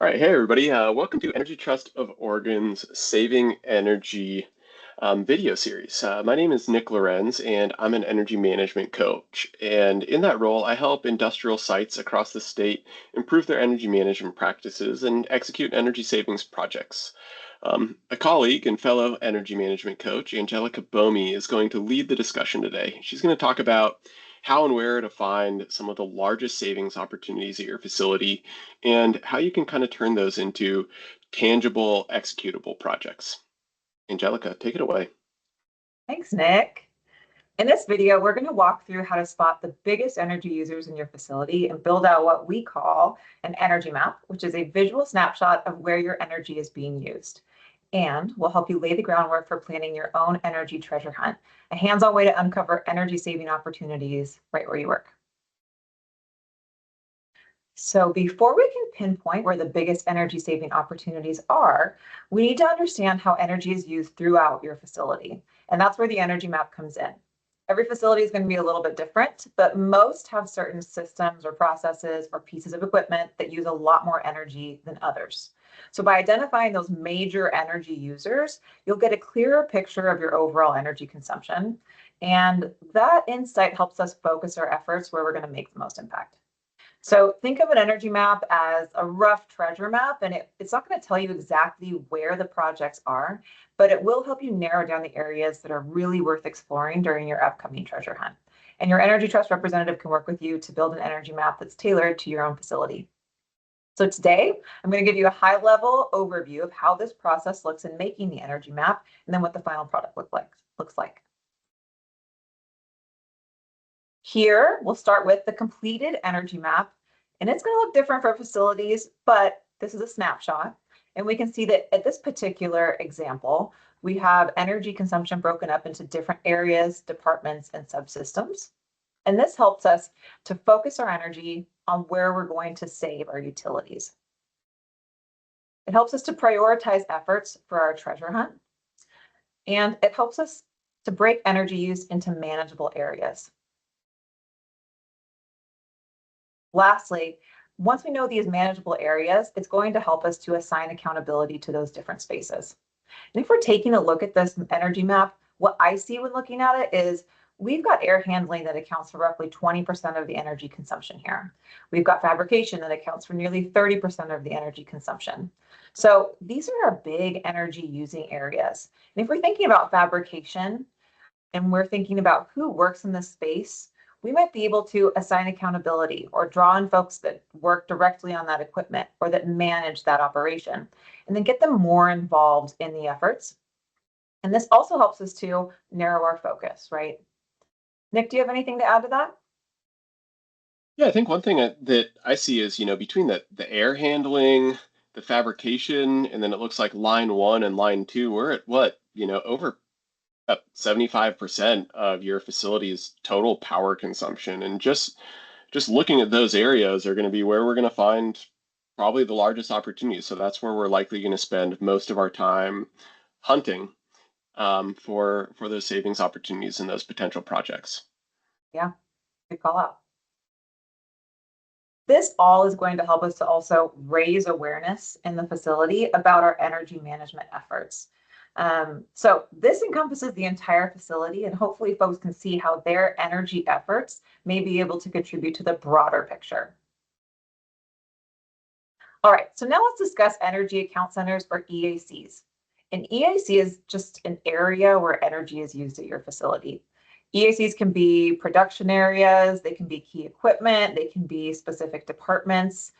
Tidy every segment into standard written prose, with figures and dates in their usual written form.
All right, hey everybody. Welcome to Energy Trust of Oregon's Saving Energy video series. My name is Nick Lorenz, and I'm an energy management coach. And in that role, I help industrial sites across the state improve their energy management practices and execute energy savings projects. A colleague and fellow energy management coach, Angelica Bomi, is going to lead the discussion today. She's going to talk about how and where to find some of the largest savings opportunities at your facility and how you can kind of turn those into tangible, executable projects. Angelica, take it away. Thanks, Nick. In this video, we're going to walk through how to spot the biggest energy users in your facility and build out what we call an energy map, which is a visual snapshot of where your energy is being used. And we'll help you lay the groundwork for planning your own energy treasure hunt, a hands-on way to uncover energy saving opportunities right where you work. So before we can pinpoint where the biggest energy saving opportunities are, we need to understand how energy is used throughout your facility. And that's where the energy map comes in. Every facility is going to be a little bit different, but most have certain systems or processes or pieces of equipment that use a lot more energy than others. So by identifying those major energy users, you'll get a clearer picture of your overall energy consumption. And that insight helps us focus our efforts where we're going to make the most impact. So think of an energy map as a rough treasure map, and it's not going to tell you exactly where the projects are, but it will help you narrow down the areas that are really worth exploring during your upcoming treasure hunt. And your Energy Trust representative can work with you to build an energy map that's tailored to your own facility. So today, I'm going to give you a high-level overview of how this process looks in making the energy map, and then what the final product looks like. Here, we'll start with the completed energy map, and it's going to look different for facilities, but this is a snapshot. And we can see that at this particular example, we have energy consumption broken up into different areas, departments, and subsystems. And this helps us to focus our energy on where we're going to save our utilities. It helps us to prioritize efforts for our treasure hunt, and it helps us to break energy use into manageable areas. Lastly, once we know these manageable areas, it's going to help us to assign accountability to those different spaces. And if we're taking a look at this energy map, what I see when looking at it is we've got air handling that accounts for roughly 20% of the energy consumption here. We've got fabrication that accounts for nearly 30% of the energy consumption. So these are our big energy using areas. And if we're thinking about fabrication and we're thinking about who works in this space, we might be able to assign accountability or draw in folks that work directly on that equipment or that manage that operation, and then get them more involved in the efforts. And this also helps us to narrow our focus, right? Nick, do you have anything to add to that? Yeah, I think one thing that I see is, between the air handling, the fabrication, and then it looks like line one and line two, we're at what, over 75% of your facility's total power consumption. And just looking at those areas are going to be where we're going to find probably the largest opportunities. So that's where we're likely going to spend most of our time hunting for those savings opportunities and those potential projects. Yeah, good call out. This all is going to help us to also raise awareness in the facility about our energy management efforts. So this encompasses the entire facility, and hopefully folks can see how their energy efforts may be able to contribute to the broader picture. All right, so now let's discuss energy account centers, or EACs. An EAC is just an area where energy is used at your facility. EACs can be production areas, they can be key equipment, they can be specific departments.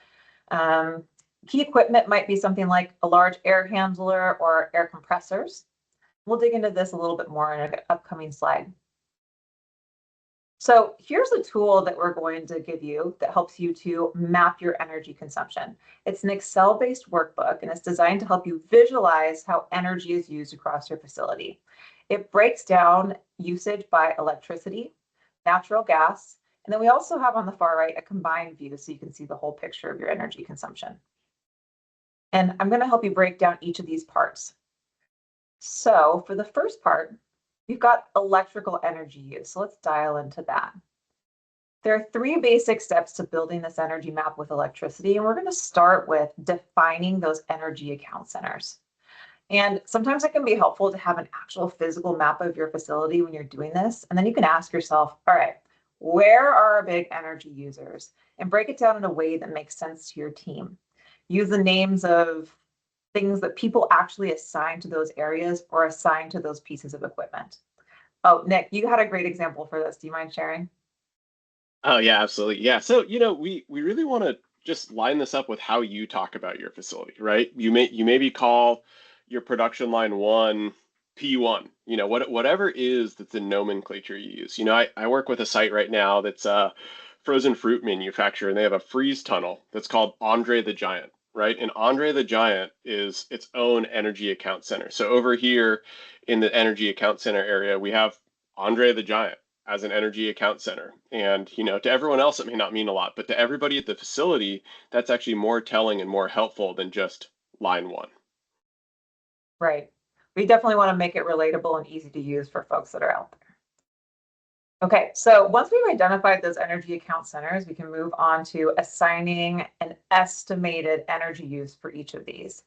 Key equipment might be something like a large air handler or air compressors. We'll dig into this a little bit more in an upcoming slide. So here's a tool that we're going to give you that helps you to map your energy consumption. It's an Excel-based workbook, and it's designed to help you visualize how energy is used across your facility. It breaks down usage by electricity, natural gas, and then we also have on the far right a combined view so you can see the whole picture of your energy consumption. And I'm going to help you break down each of these parts. So for the first part, we've got electrical energy use. So let's dial into that. There are three basic steps to building this energy map with electricity, and we're going to start with defining those energy account centers. And sometimes it can be helpful to have an actual physical map of your facility when you're doing this. And then you can ask yourself, all right, where are our big energy users? And break it down in a way that makes sense to your team. Use the names of things that people actually assign to those areas or assign to those pieces of equipment. Oh, Nick, you had a great example for this. Do you mind sharing? Oh yeah, absolutely. Yeah. So, we really want to just line this up with how you talk about your facility, right? You maybe call your production line one P1, whatever it is that's the nomenclature you use. I work with a site right now that's a frozen fruit manufacturer, and they have a freeze tunnel that's called Andre the Giant, right? And Andre the Giant is its own energy account center. So over here in the energy account center area, we have Andre the Giant as an energy account center. And, to everyone else, it may not mean a lot, but to everybody at the facility, that's actually more telling and more helpful than just line one. Right. We definitely want to make it relatable and easy to use for folks that are out there. Okay, so once we've identified those energy account centers, we can move on to assigning an estimated energy use for each of these.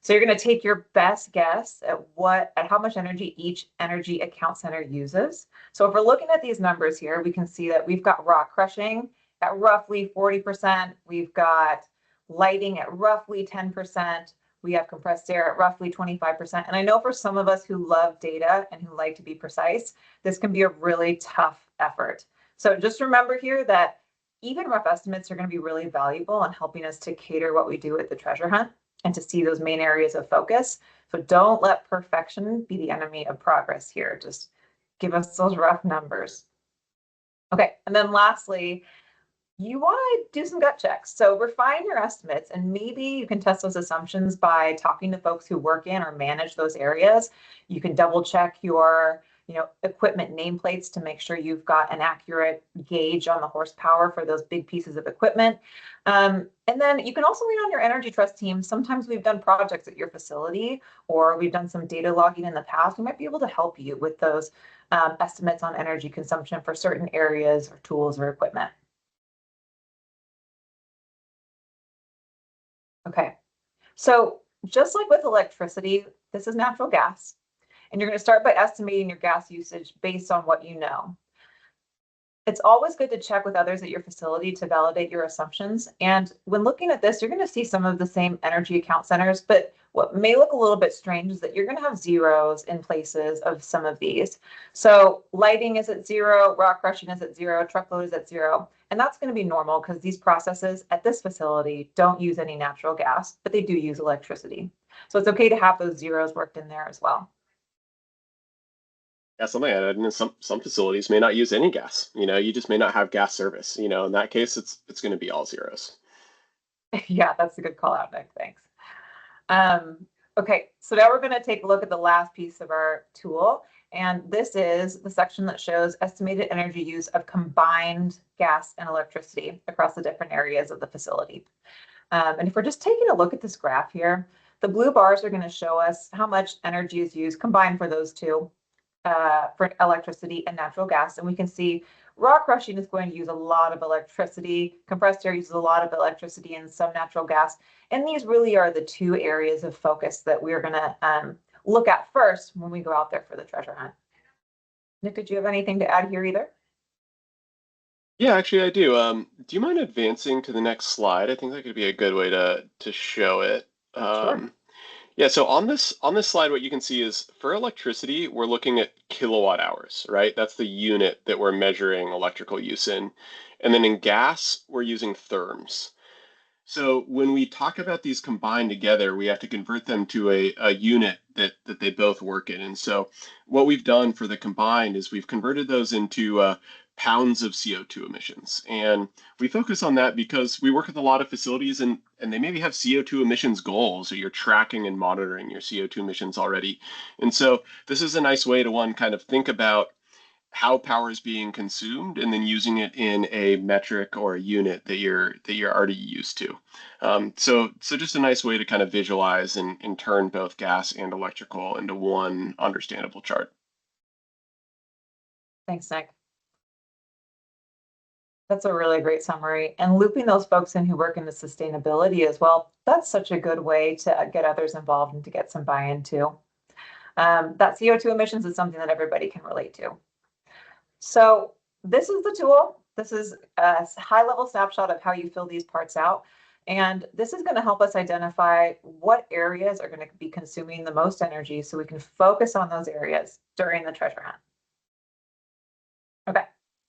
So you're going to take your best guess at how much energy each energy account center uses. So if we're looking at these numbers here, we can see that we've got rock crushing at roughly 40%. We've got lighting at roughly 10%. We have compressed air at roughly 25%. And I know for some of us who love data and who like to be precise, this can be a really tough effort. So just remember here that even rough estimates are going to be really valuable in helping us to cater what we do at the treasure hunt and to see those main areas of focus. So don't let perfection be the enemy of progress here. Just give us those rough numbers. Okay, and then lastly, you want to do some gut checks. So refine your estimates, and maybe you can test those assumptions by talking to folks who work in or manage those areas. You can double check your equipment nameplates to make sure you've got an accurate gauge on the horsepower for those big pieces of equipment. And then you can also lean on your Energy Trust team. Sometimes we've done projects at your facility, or we've done some data logging in the past. We might be able to help you with those estimates on energy consumption for certain areas or tools or equipment. Okay, so just like with electricity, this is natural gas, and you're going to start by estimating your gas usage based on what you know. It's always good to check with others at your facility to validate your assumptions. And when looking at this, you're going to see some of the same energy account centers, but what may look a little bit strange is that you're going to have zeros in places of some of these. So lighting is at 0, rock crushing is at 0, truckload is at 0. And that's going to be normal because these processes at this facility don't use any natural gas, but they do use electricity. So it's okay to have those zeros worked in there as well. Yeah, something I added, and some facilities may not use any gas. You just may not have gas service. In that case, it's going to be all zeros. Yeah, that's a good call out, Nick. Thanks. Okay, so now we're going to take a look at the last piece of our tool. And this is the section that shows estimated energy use of combined gas and electricity across the different areas of the facility. And if we're just taking a look at this graph here, the blue bars are going to show us how much energy is used combined for those two, for electricity and natural gas. And we can see rock crushing is going to use a lot of electricity. Compressed air uses a lot of electricity and some natural gas. And these really are the two areas of focus that we're going to look at first when we go out there for the treasure hunt. Nick, did you have anything to add here either? Yeah, actually, I do. Do you mind advancing to the next slide? I think that could be a good way to show it. Sure. Yeah, so on this slide, what you can see is for electricity, we're looking at kilowatt hours, right? That's the unit that we're measuring electrical use in. And then in gas, we're using therms. So when we talk about these combined together, we have to convert them to a unit that they both work in. And so what we've done for the combined is we've converted those into pounds of CO2 emissions. And we focus on that because we work with a lot of facilities and they maybe have CO2 emissions goals, or you're tracking and monitoring your CO2 emissions already. And so this is a nice way to one kind of think about how power is being consumed and then using it in a metric or a unit that you're already used to. So just a nice way to kind of visualize and turn both gas and electrical into one understandable chart. Thanks, Nick. That's a really great summary. And looping those folks in who work into sustainability as well, that's such a good way to get others involved and to get some buy-in too. That CO2 emissions is something that everybody can relate to. So this is the tool. This is a high-level snapshot of how you fill these parts out. And this is going to help us identify what areas are going to be consuming the most energy so we can focus on those areas during the treasure hunt. Okay,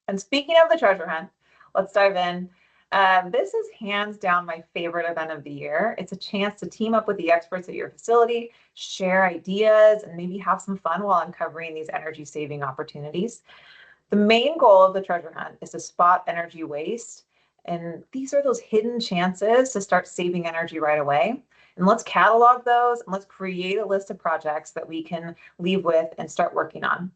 and speaking of the treasure hunt, let's dive in. This is hands down my favorite event of the year. It's a chance to team up with the experts at your facility, share ideas, and maybe have some fun while uncovering these energy saving opportunities. The main goal of the treasure hunt is to spot energy waste. And these are those hidden chances to start saving energy right away. And let's catalog those and let's create a list of projects that we can leave with and start working on.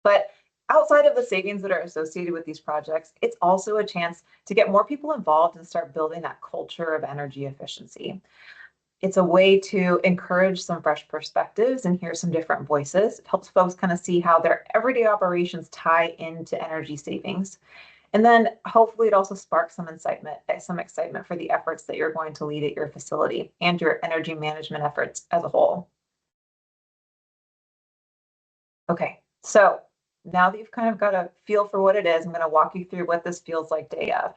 But outside of the savings that are associated with these projects, it's also a chance to get more people involved and start building that culture of energy efficiency. It's a way to encourage some fresh perspectives and hear some different voices. It helps folks kind of see how their everyday operations tie into energy savings. And then hopefully it also sparks some excitement for the efforts that you're going to lead at your facility and your energy management efforts as a whole. Okay, so now that you've kind of got a feel for what it is, I'm going to walk you through what this feels like day of.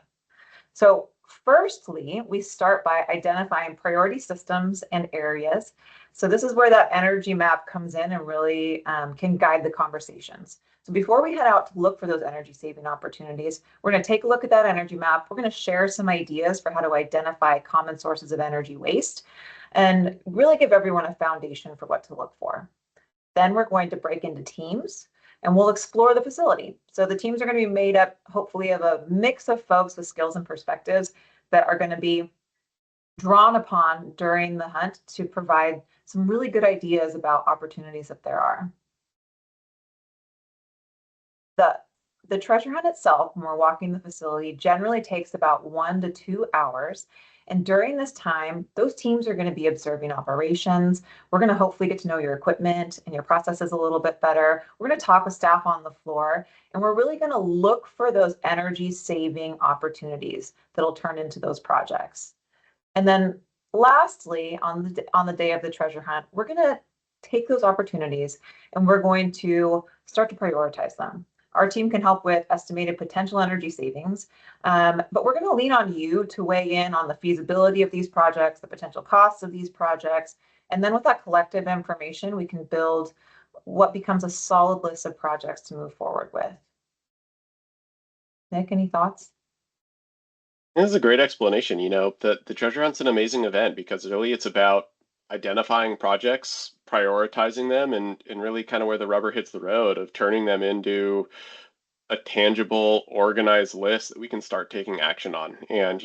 So firstly, we start by identifying priority systems and areas. So this is where that energy map comes in and really can guide the conversations. So before we head out to look for those energy saving opportunities, we're going to take a look at that energy map. We're going to share some ideas for how to identify common sources of energy waste and really give everyone a foundation for what to look for. Then we're going to break into teams and we'll explore the facility. So the teams are going to be made up, hopefully, of a mix of folks with skills and perspectives that are going to be drawn upon during the hunt to provide some really good ideas about opportunities that there are. The treasure hunt itself, when we're walking the facility, generally takes about 1 to 2 hours. And during this time, those teams are going to be observing operations. We're going to hopefully get to know your equipment and your processes a little bit better. We're going to talk with staff on the floor, and we're really going to look for those energy saving opportunities that'll turn into those projects. And then lastly, on the day of the treasure hunt, we're going to take those opportunities and we're going to start to prioritize them. Our team can help with estimated potential energy savings, but we're going to lean on you to weigh in on the feasibility of these projects, the potential costs of these projects, and then with that collective information, we can build what becomes a solid list of projects to move forward with. Nick, any thoughts? This is a great explanation. The treasure hunt's an amazing event because really it's about identifying projects, prioritizing them, and really kind of where the rubber hits the road of turning them into a tangible, organized list that we can start taking action on. And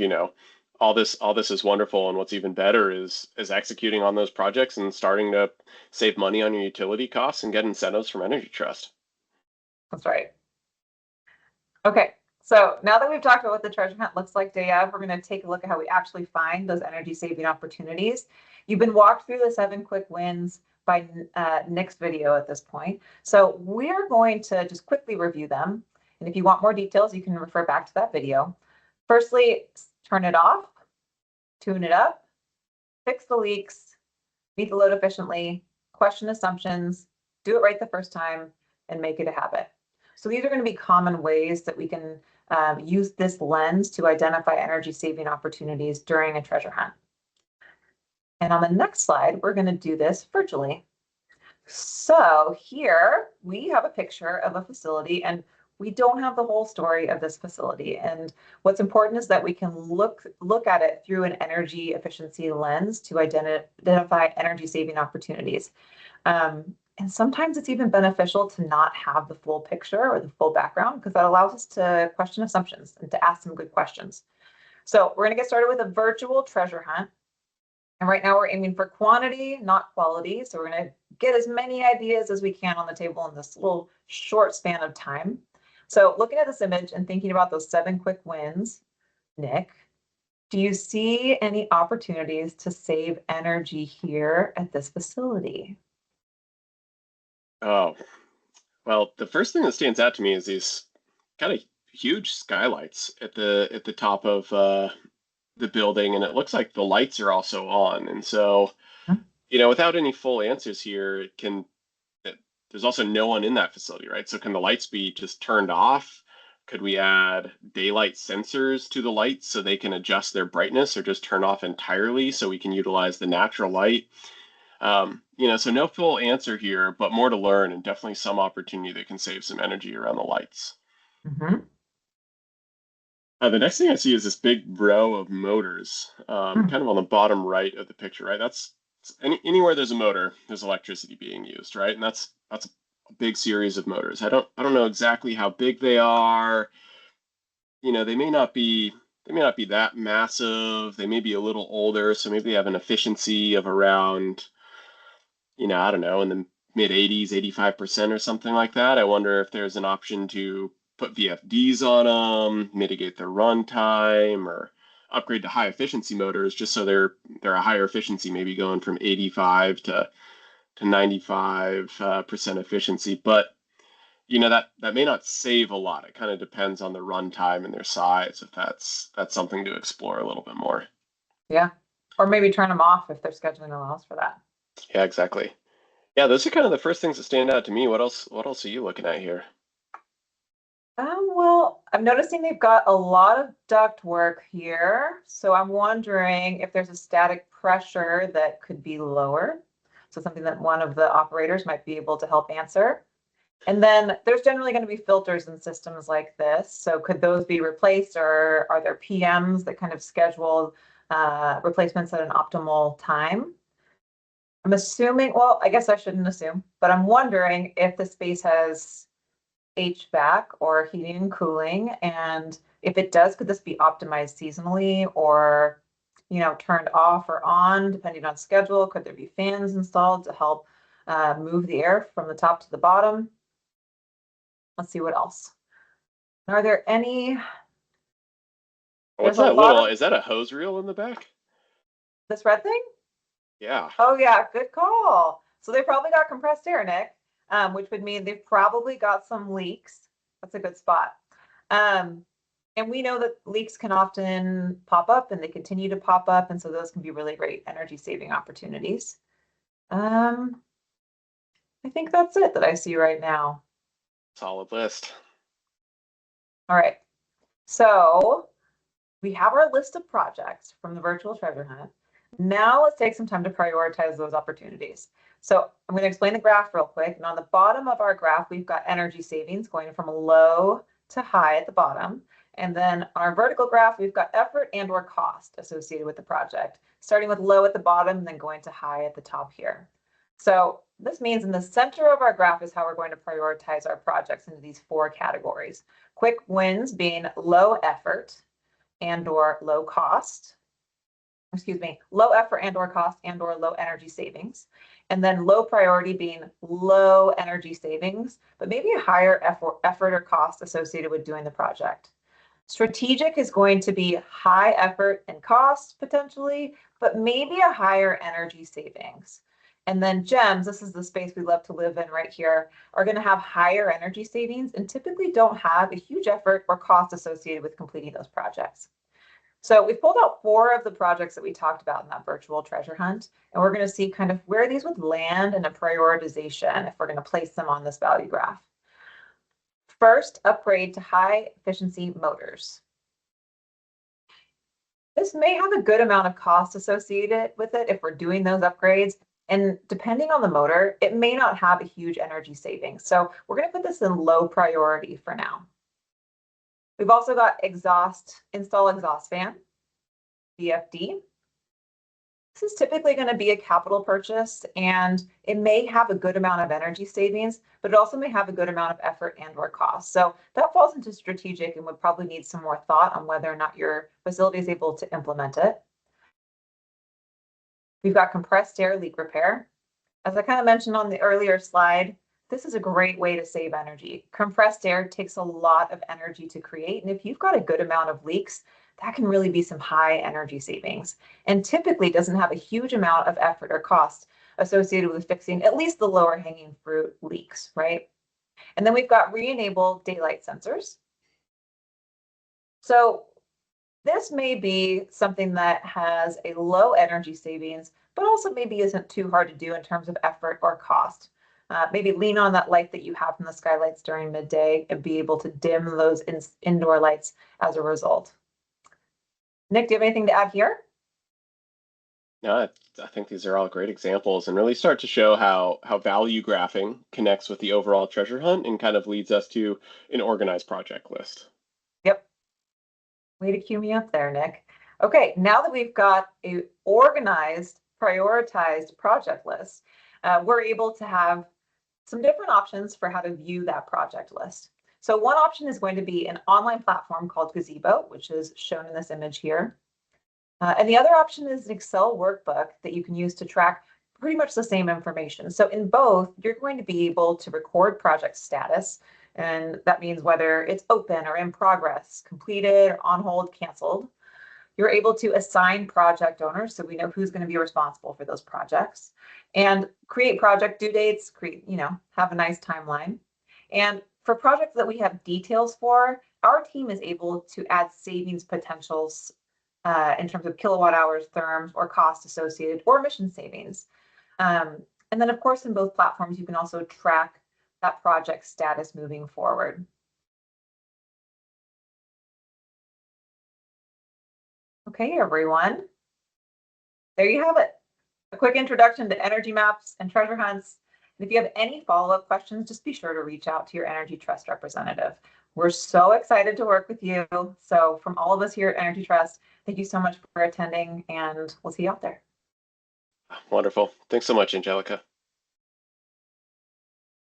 all this is wonderful. And what's even better is executing on those projects and starting to save money on your utility costs and get incentives from Energy Trust. That's right. Okay, so now that we've talked about what the treasure hunt looks like day of, we're going to take a look at how we actually find those energy saving opportunities. You've been walked through the 7 quick wins by Nick's video at this point. So we're going to just quickly review them. And if you want more details, you can refer back to that video. Firstly, turn it off, tune it up, fix the leaks, meet the load efficiently, question assumptions, do it right the first time, and make it a habit. So these are going to be common ways that we can use this lens to identify energy saving opportunities during a treasure hunt. And on the next slide, we're going to do this virtually. So here we have a picture of a facility, and we don't have the whole story of this facility. And what's important is that we can look at it through an energy efficiency lens to identify energy saving opportunities. And sometimes it's even beneficial to not have the full picture or the full background because that allows us to question assumptions and to ask some good questions. So we're going to get started with a virtual treasure hunt. And right now we're aiming for quantity, not quality. So we're going to get as many ideas as we can on the table in this little short span of time. So looking at this image and thinking about those 7 quick wins, Nick, do you see any opportunities to save energy here at this facility? Oh, well, the first thing that stands out to me is these kind of huge skylights at the top of the building, and it looks like the lights are also on. And so, without any full answers here, there's also no one in that facility, right? So can the lights be just turned off? Could we add daylight sensors to the lights so they can adjust their brightness or just turn off entirely so we can utilize the natural light? So no full answer here, but more to learn and definitely some opportunity that can save some energy around the lights. Mhm. The next thing I see is this big row of motors, kind of on the bottom right of the picture, right? That's anywhere there's a motor, there's electricity being used, right? And that's a big series of motors. I don't know exactly how big they are. They may not be that massive. They may be a little older, so maybe they have an efficiency of around, I don't know, in the mid 80s, 85% or something like that. I wonder if there's an option to put VFDs on them, mitigate their runtime, or upgrade to high efficiency motors just so they're a higher efficiency, maybe going from 85 to 95% efficiency. But that may not save a lot. It kind of depends on the runtime and their size, if that's something to explore a little bit more. Yeah. Or maybe turn them off if their scheduling allows for that. Yeah, exactly. Yeah, those are kind of the first things that stand out to me. What else are you looking at here? Well, I'm noticing they've got a lot of duct work here. So I'm wondering if there's a static pressure that could be lower. So something that one of the operators might be able to help answer. And then there's generally going to be filters in systems like this. So could those be replaced, or are there PMs that kind of schedule replacements at an optimal time? I'm assuming, well, I guess I shouldn't assume, but I'm wondering if the space has HVAC or heating and cooling. And if it does, could this be optimized seasonally or, turned off or on depending on schedule? Could there be fans installed to help move the air from the top to the bottom? Let's see what else. Are there any? What's There's a that lot of is that a hose reel in the back? this red thing. Yeah. Oh yeah, good call. So they probably got compressed air, Nick, which would mean they've probably got some leaks. That's a good spot. Um, and we know that leaks can often pop up and they continue to pop up. And so those can be really great energy saving opportunities. Um, I think that's it that I see right now. Solid list. All right. So we have our list of projects from the virtual treasure hunt. Now let's take some time to prioritize those opportunities. So I'm going to explain the graph real quick. And on the bottom of our graph, we've got energy savings going from low to high at the bottom. And then on our vertical graph, we've got effort and or cost associated with the project, starting with low at the bottom and then going to high at the top here. So this means in the center of our graph is how we're going to prioritize our projects into these four categories. Quick wins being low effort and or low cost, low effort and or cost and or low energy savings. And then low priority being low energy savings, but maybe a higher effort or cost associated with doing the project. Strategic is going to be high effort and cost potentially, but maybe a higher energy savings. And then gems, this is the space we love to live in right here, are going to have higher energy savings and typically don't have a huge effort or cost associated with completing those projects. So we've pulled out 4 of the projects that we talked about in that virtual treasure hunt, and we're going to see kind of where these would land in a prioritization if we're going to place them on this value graph. First, upgrade to high efficiency motors. This may have a good amount of cost associated with it if we're doing those upgrades. And depending on the motor, it may not have a huge energy savings. So we're going to put this in low priority for now. We've also got install exhaust fan, VFD. This is typically going to be a capital purchase, and it may have a good amount of energy savings, but it also may have a good amount of effort and or cost. So that falls into strategic and would probably need some more thought on whether or not your facility is able to implement it. We've got compressed air leak repair. As I kind of mentioned on the earlier slide, this is a great way to save energy. Compressed air takes a lot of energy to create, and if you've got a good amount of leaks, that can really be some high energy savings, and typically doesn't have a huge amount of effort or cost associated with fixing at least the lower hanging fruit leaks, right? And then we've got re-enable daylight sensors. So this may be something that has a low energy savings, but also maybe isn't too hard to do in terms of effort or cost. Maybe lean on that light that you have from the skylights during midday and be able to dim those indoor lights as a result. Nick, do you have anything to add here? No, I think these are all great examples and really start to show how value graphing connects with the overall treasure hunt and kind of leads us to an organized project list. Yep. Way to cue me up there, Nick. Okay, now that we've got a organized, prioritized project list, we're able to have some different options for how to view that project list. So one option is going to be an online platform called Gazebo, which is shown in this image here. And the other option is an Excel workbook that you can use to track pretty much the same information. So in both, you're going to be able to record project status, and that means whether it's open or in progress, completed, on hold, canceled. You're able to assign project owners, so we know who's going to be responsible for those projects, and create project due dates, have a nice timeline. And for projects that we have details for, our team is able to add savings potentials in terms of kilowatt hours, therms, or cost associated, or emission savings. And then, of course, in both platforms, you can also track that project status moving forward. Okay, everyone. There you have it. A quick introduction to energy maps and treasure hunts. And if you have any follow-up questions, just be sure to reach out to your Energy Trust representative. We're so excited to work with you. So from all of us here at Energy Trust, thank you so much for attending, and we'll see you out there. Wonderful. Thanks so much, Angelica.